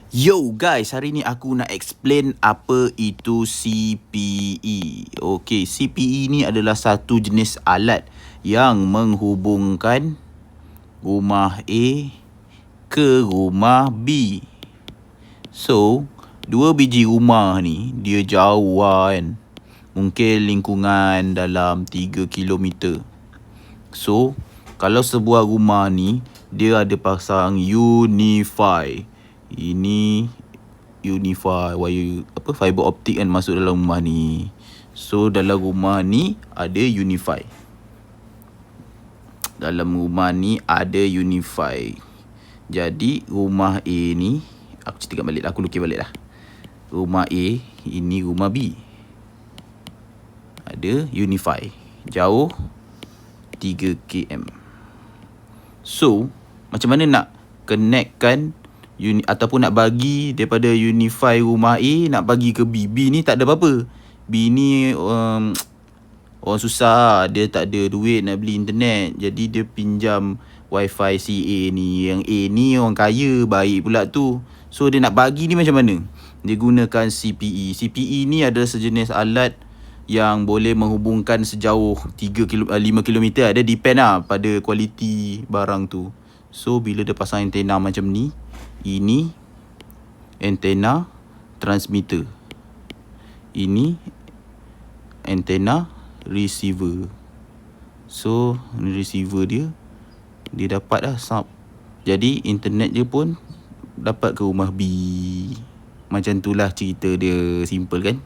Yo guys, hari ni aku nak explain apa itu CPE. Okey, CPE ni adalah satu jenis alat yang menghubungkan rumah A ke rumah B. So, dua biji rumah ni dia jauh kan. Mungkin lingkungan dalam 3 kilometer. So, kalau sebuah rumah ni dia ada pasang Unify. Ini Unify wire fiber optik kan masuk dalam rumah ni. So dalam rumah ni ada Unify. Dalam rumah ni ada Unify. Jadi rumah A ni aku ceritakan balik lah, aku lukis balik lah. Rumah A, ini rumah B. Ada Unify. Jauh 3 km. So macam mana nak connectkan ataupun nak bagi daripada Unify rumah A nak bagi ke B. B ni tak ada apa-apa. B ni orang susah, dia tak ada duit nak beli internet. Jadi dia pinjam wifi si A ni. Yang A ni orang kaya, baik pula tu. So dia nak bagi ni macam mana? Dia gunakan CPE. CPE ni adalah sejenis alat yang boleh menghubungkan sejauh 5 km. Dia depend lah pada kualiti barang tu. So bila dia pasang antena macam ni, ini antena transmitter, ini antena receiver. So receiver dia dapat dah sub. Jadi internet dia pun dapat ke rumah B. Macam tu lah cerita dia, simple kan?